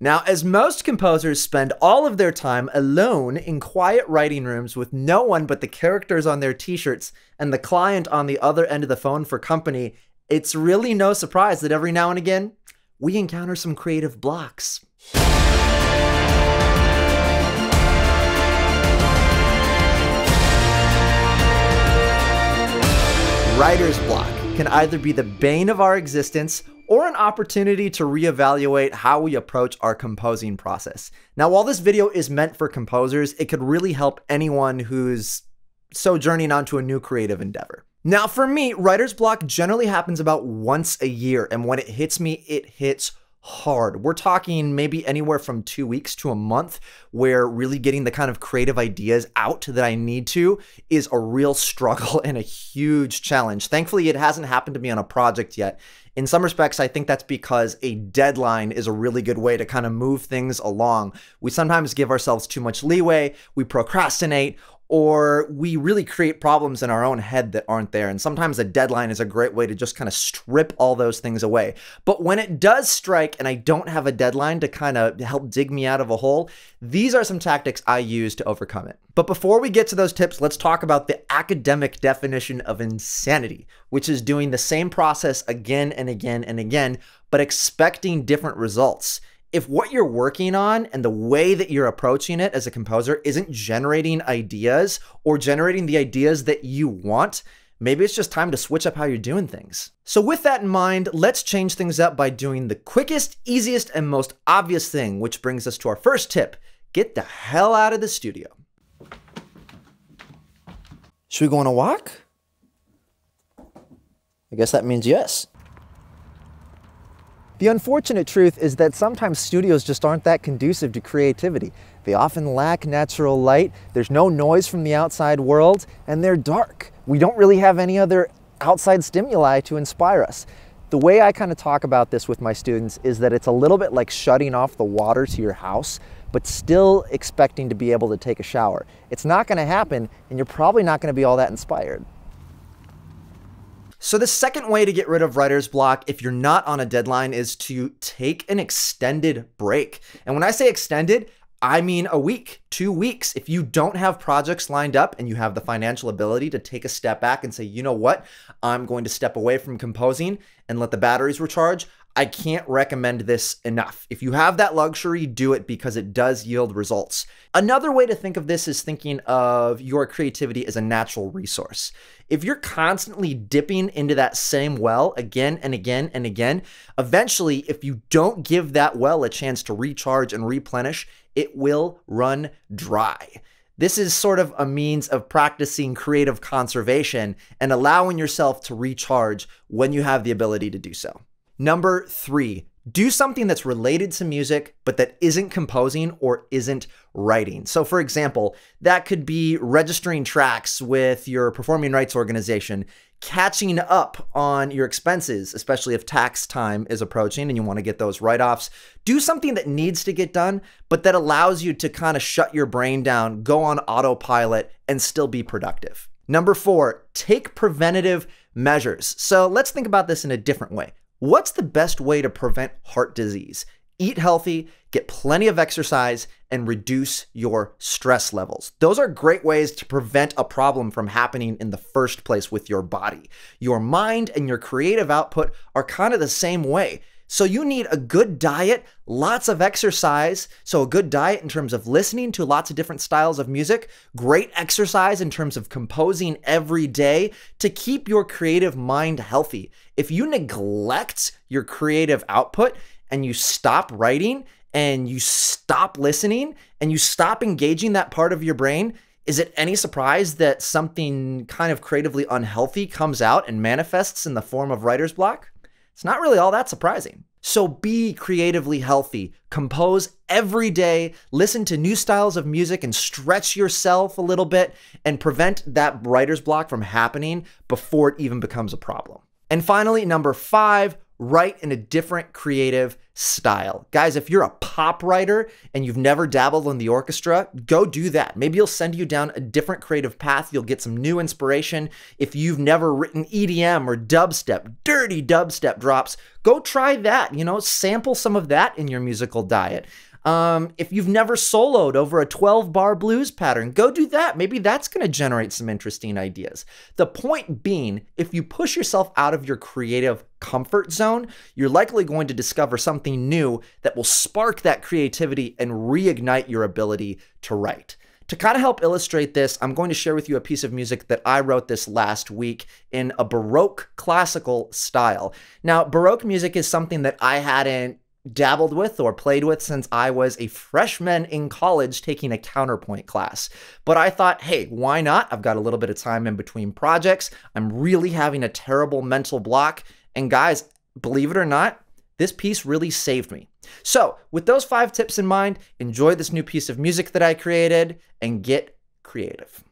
Now, as most composers spend all of their time alone in quiet writing rooms with no one but the characters on their t-shirts and the client on the other end of the phone for company, it's really no surprise that every now and again, we encounter some creative blocks. Writer's block can either be the bane of our existence or an opportunity to reevaluate how we approach our composing process. Now, while this video is meant for composers, it could really help anyone who's sojourning onto a new creative endeavor. Now, for me, writer's block generally happens about once a year, and when it hits me, it hits hard. We're talking maybe anywhere from 2 weeks to a month, where really getting the kind of creative ideas out that I need to is a real struggle and a huge challenge. Thankfully, it hasn't happened to me on a project yet. In some respects, I think that's because a deadline is a really good way to kind of move things along. We sometimes give ourselves too much leeway, we procrastinate, or we really create problems in our own head that aren't there. And sometimes a deadline is a great way to just kind of strip all those things away. But when it does strike and I don't have a deadline to kind of help dig me out of a hole, these are some tactics I use to overcome it. But before we get to those tips, let's talk about the academic definition of insanity, which is doing the same process again and again and again, but expecting different results. If what you're working on and the way that you're approaching it as a composer isn't generating ideas or generating the ideas that you want, maybe it's just time to switch up how you're doing things. So with that in mind, let's change things up by doing the quickest, easiest, and most obvious thing, which brings us to our first tip. Get the hell out of the studio. Should we go on a walk? I guess that means yes. The unfortunate truth is that sometimes studios just aren't that conducive to creativity. They often lack natural light, there's no noise from the outside world, and they're dark. We don't really have any other outside stimuli to inspire us. The way I kind of talk about this with my students is that it's a little bit like shutting off the water to your house, but still expecting to be able to take a shower. It's not going to happen, and you're probably not going to be all that inspired. So the second way to get rid of writer's block if you're not on a deadline is to take an extended break. And when I say extended, I mean a week, 2 weeks. If you don't have projects lined up and you have the financial ability to take a step back and say, you know what, I'm going to step away from composing and let the batteries recharge, I can't recommend this enough. If you have that luxury, do it because it does yield results. Another way to think of this is thinking of your creativity as a natural resource. If you're constantly dipping into that same well again and again and again, eventually, if you don't give that well a chance to recharge and replenish, it will run dry. This is sort of a means of practicing creative conservation and allowing yourself to recharge when you have the ability to do so. Number 3, do something that's related to music, but that isn't composing or isn't writing. So for example, that could be registering tracks with your performing rights organization, catching up on your expenses, especially if tax time is approaching and you want to get those write-offs. Do something that needs to get done, but that allows you to kind of shut your brain down, go on autopilot, and still be productive. Number 4, take preventative measures. So let's think about this in a different way. What's the best way to prevent heart disease? Eat healthy, get plenty of exercise, and reduce your stress levels. Those are great ways to prevent a problem from happening in the first place with your body. Your mind and your creative output are kind of the same way. So you need a good diet, lots of exercise. So a good diet in terms of listening to lots of different styles of music, great exercise in terms of composing every day to keep your creative mind healthy. If you neglect your creative output and you stop writing and you stop listening and you stop engaging that part of your brain, is it any surprise that something kind of creatively unhealthy comes out and manifests in the form of writer's block? It's not really all that surprising. So be creatively healthy, compose every day, listen to new styles of music and stretch yourself a little bit and prevent that writer's block from happening before it even becomes a problem. And finally, number 5, write in a different creative style. Guys, if you're a pop writer and you've never dabbled in the orchestra, go do that. Maybe it'll send you down a different creative path. You'll get some new inspiration. If you've never written EDM or dubstep, dirty dubstep drops, go try that. Sample some of that in your musical diet. If you've never soloed over a 12-bar blues pattern, go do that. Maybe that's going to generate some interesting ideas. The point being, if you push yourself out of your creative comfort zone, you're likely going to discover something new that will spark that creativity and reignite your ability to write. To kind of help illustrate this, I'm going to share with you a piece of music that I wrote this last week in a Baroque classical style. Now, Baroque music is something that I hadn't dabbled with or played with since I was a freshman in college taking a counterpoint class. But I thought, hey, why not? I've got a little bit of time in between projects. I'm really having a terrible mental block. And guys, believe it or not, this piece really saved me. So with those 5 tips in mind, enjoy this new piece of music that I created and get creative.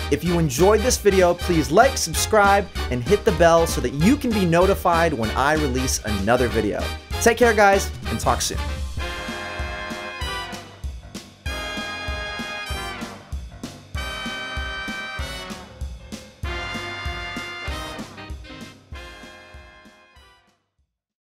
If you enjoyed this video, please like, subscribe, and hit the bell so that you can be notified when I release another video. Take care, guys, and talk soon.